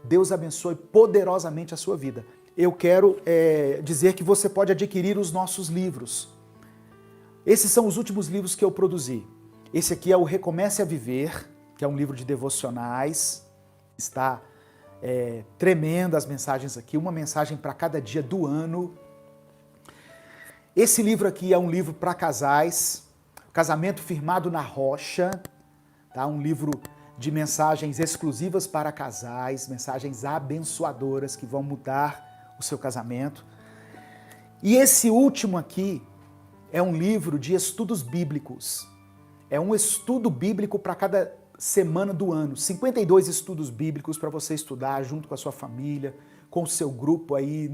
Deus abençoe poderosamente a sua vida. Eu quero dizer que você pode adquirir os nossos livros. Esses são os últimos livros que eu produzi. Esse aqui é o Recomece a Viver, que é um livro de devocionais. Está tremendo as mensagens aqui, uma mensagem para cada dia do ano. Esse livro aqui é um livro para casais, Casamento Firmado na Rocha, tá? Um livro de mensagens exclusivas para casais, mensagens abençoadoras que vão mudar o seu casamento. E esse último aqui é um livro de estudos bíblicos. É um estudo bíblico para cada semana do ano. 52 estudos bíblicos para você estudar junto com a sua família, com o seu grupo aí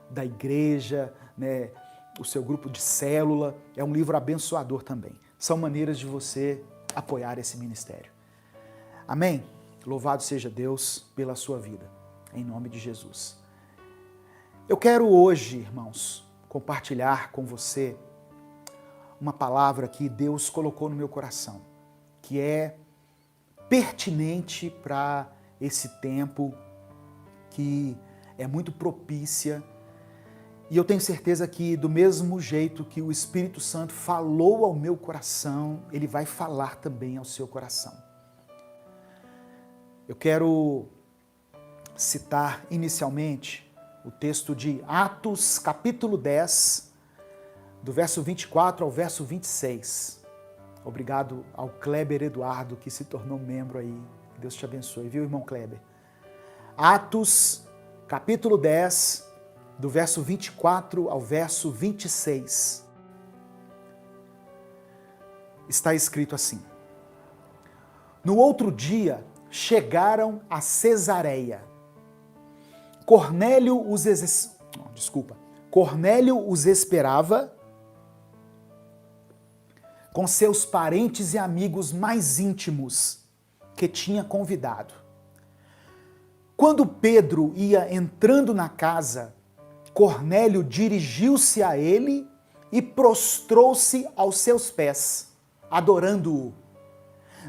da igreja, né? O seu grupo de célula. É um livro abençoador também. São maneiras de você apoiar esse ministério. Amém? Louvado seja Deus pela sua vida, em nome de Jesus. Eu quero hoje, irmãos, compartilhar com você uma palavra que Deus colocou no meu coração, que é pertinente para esse tempo, que é muito propícia. E eu tenho certeza que do mesmo jeito que o Espírito Santo falou ao meu coração, ele vai falar também ao seu coração. Eu quero citar inicialmente o texto de Atos, capítulo 10, do verso 24 ao verso 26. Obrigado ao Kleber Eduardo, que se tornou membro aí. Deus te abençoe, viu, irmão Kleber? Atos, capítulo 10, do verso 24 ao verso 26. Está escrito assim: No outro dia, chegaram a Cesareia. Cornélio os esperava com seus parentes e amigos mais íntimos que tinha convidado. Quando Pedro ia entrando na casa, Cornélio dirigiu-se a ele e prostrou-se aos seus pés, adorando-o.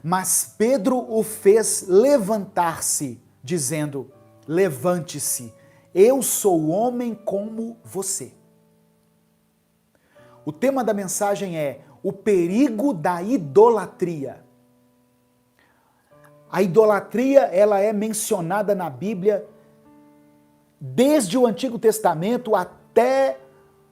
Mas Pedro o fez levantar-se, dizendo: Levante-se, eu sou homem como você. O tema da mensagem é o perigo da idolatria. A idolatria, ela é mencionada na Bíblia desde o Antigo Testamento até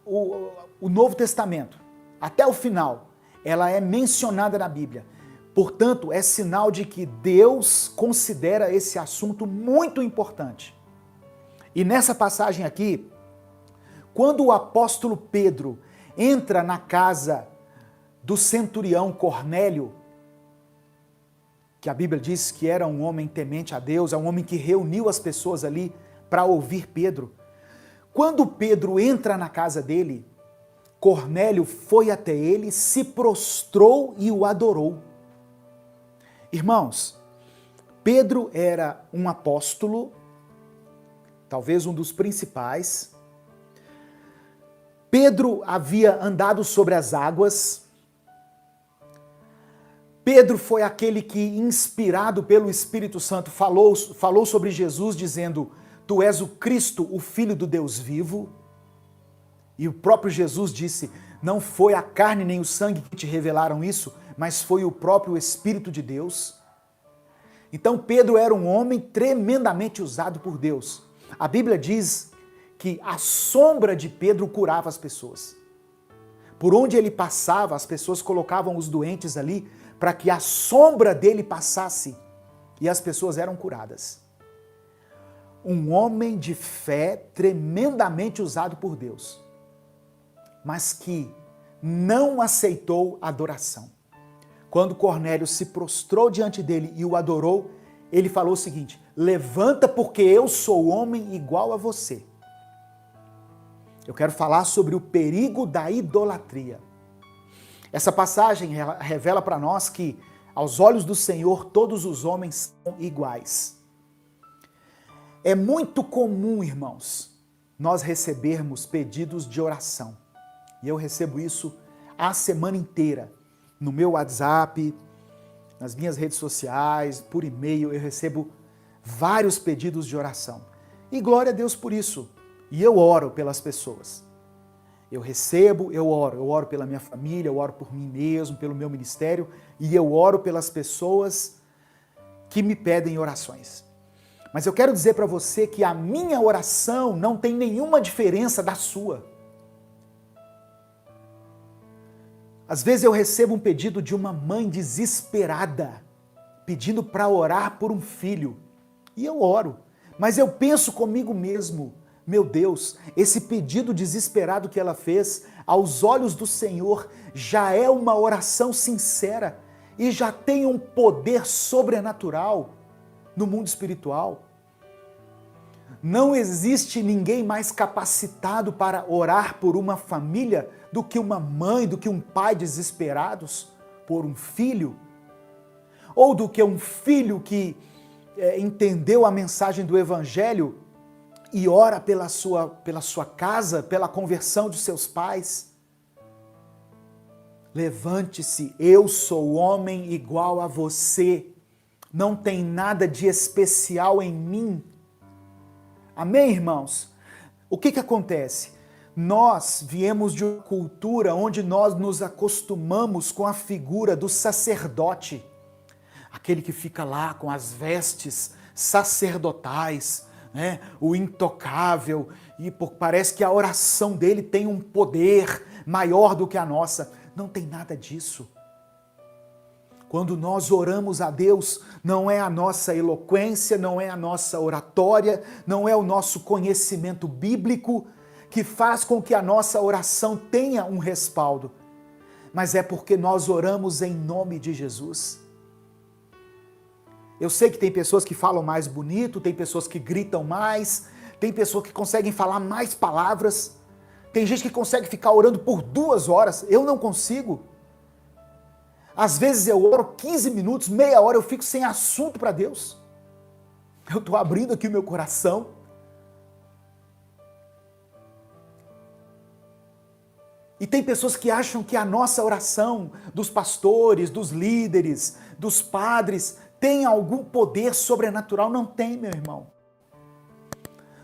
o Novo Testamento, até o final. Ela é mencionada na Bíblia. Portanto, é sinal de que Deus considera esse assunto muito importante. E nessa passagem aqui, quando o apóstolo Pedro entra na casa do centurião Cornélio, que a Bíblia diz que era um homem temente a Deus, é um homem que reuniu as pessoas ali para ouvir Pedro. Quando Pedro entra na casa dele, Cornélio foi até ele, se prostrou e o adorou. Irmãos, Pedro era um apóstolo, talvez um dos principais. Pedro havia andado sobre as águas. Pedro foi aquele que, inspirado pelo Espírito Santo, falou sobre Jesus, dizendo: Tu és o Cristo, o Filho do Deus vivo. E o próprio Jesus disse: Não foi a carne nem o sangue que te revelaram isso, mas foi o próprio Espírito de Deus. Então Pedro era um homem tremendamente usado por Deus. A Bíblia diz que a sombra de Pedro curava as pessoas. Por onde ele passava, as pessoas colocavam os doentes ali para que a sombra dele passasse e as pessoas eram curadas. Um homem de fé tremendamente usado por Deus, mas que não aceitou adoração. Quando Cornélio se prostrou diante dele e o adorou, ele falou o seguinte: Levanta, porque eu sou homem igual a você. Eu quero falar sobre o perigo da idolatria. Essa passagem revela para nós que, aos olhos do Senhor, todos os homens são iguais. É muito comum, irmãos, nós recebermos pedidos de oração. E eu recebo isso a semana inteira. No meu WhatsApp, nas minhas redes sociais, por e-mail, eu recebo vários pedidos de oração. E glória a Deus por isso. E eu oro pelas pessoas. Eu recebo, eu oro pela minha família, eu oro por mim mesmo, pelo meu ministério, e eu oro pelas pessoas que me pedem orações. Mas eu quero dizer para você que a minha oração não tem nenhuma diferença da sua. Às vezes eu recebo um pedido de uma mãe desesperada, pedindo para orar por um filho. E eu oro, mas eu penso comigo mesmo, meu Deus, esse pedido desesperado que ela fez, aos olhos do Senhor, já é uma oração sincera e já tem um poder sobrenatural no mundo espiritual. Não existe ninguém mais capacitado para orar por uma família do que uma mãe, do que um pai desesperados por um filho, ou do que um filho que entendeu a mensagem do Evangelho e ora pela sua casa, pela conversão de seus pais. Levante-se, eu sou homem igual a você, não tem nada de especial em mim. Amém, irmãos? O que acontece? Nós viemos de uma cultura onde nós nos acostumamos com a figura do sacerdote, aquele que fica lá com as vestes sacerdotais, né? O intocável, e parece que a oração dele tem um poder maior do que a nossa. Não tem nada disso. Quando nós oramos a Deus, não é a nossa eloquência, não é a nossa oratória, não é o nosso conhecimento bíblico que faz com que a nossa oração tenha um respaldo, mas é porque nós oramos em nome de Jesus. Eu sei que tem pessoas que falam mais bonito, tem pessoas que gritam mais, tem pessoas que conseguem falar mais palavras, tem gente que consegue ficar orando por 2 horas, eu não consigo. Às vezes eu oro 15 minutos, meia hora, eu fico sem assunto para Deus. Eu estou abrindo aqui o meu coração. E tem pessoas que acham que a nossa oração, dos pastores, dos líderes, dos padres, tem algum poder sobrenatural. Não tem, meu irmão.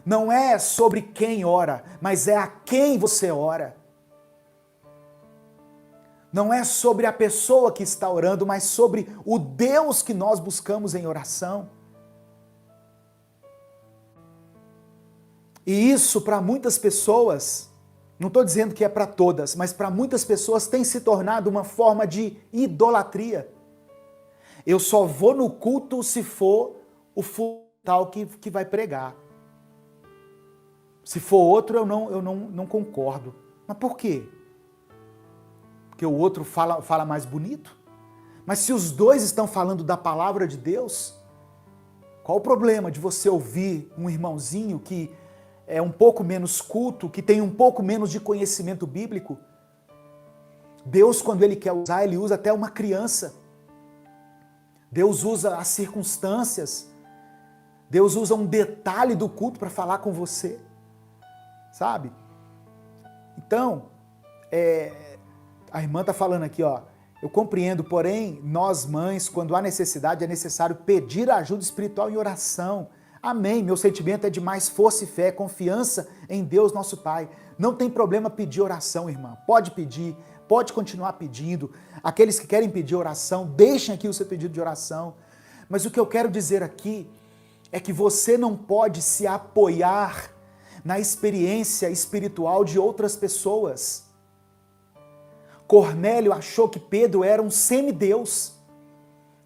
Não é sobre quem ora, mas é a quem você ora. Não é sobre a pessoa que está orando, mas sobre o Deus que nós buscamos em oração. E isso para muitas pessoas, não estou dizendo que é para todas, mas para muitas pessoas tem se tornado uma forma de idolatria. Eu só vou no culto se for o tal que vai pregar. Se for outro, eu não concordo. Mas por quê? Porque o outro fala mais bonito? Mas se os dois estão falando da palavra de Deus, qual o problema de você ouvir um irmãozinho que é um pouco menos culto, que tem um pouco menos de conhecimento bíblico? Deus, quando Ele quer usar, Ele usa até uma criança. Deus usa as circunstâncias. Deus usa um detalhe do culto para falar com você. Sabe? Então, a irmã está falando aqui, ó. Eu compreendo, porém, nós mães, quando há necessidade, é necessário pedir ajuda espiritual em oração. Amém. Meu sentimento é de mais força e fé, confiança em Deus, nosso Pai. Não tem problema pedir oração, irmã. Pode pedir, pode continuar pedindo. Aqueles que querem pedir oração, deixem aqui o seu pedido de oração. Mas o que eu quero dizer aqui é que você não pode se apoiar na experiência espiritual de outras pessoas. Cornélio achou que Pedro era um semideus.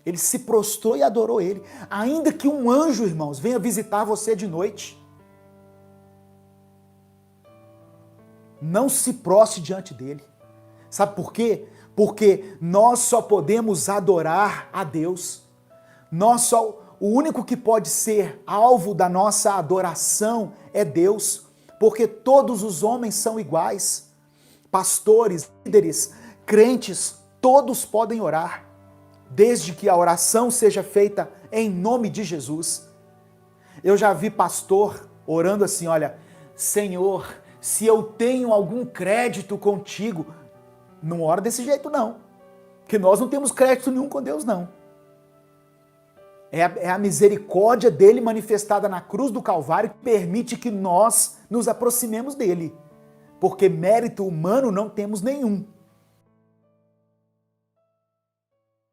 Ele se prostrou e adorou ele. Ainda que um anjo, irmãos, venha visitar você de noite, não se prostre diante dele. Sabe por quê? Porque nós só podemos adorar a Deus. O único que pode ser alvo da nossa adoração é Deus, porque todos os homens são iguais. Pastores, líderes, crentes, todos podem orar, desde que a oração seja feita em nome de Jesus. Eu já vi pastor orando assim, olha, Senhor, se eu tenho algum crédito contigo, não ora desse jeito não, que nós não temos crédito nenhum com Deus não. É a misericórdia dele manifestada na cruz do Calvário que permite que nós nos aproximemos dele. Porque mérito humano não temos nenhum.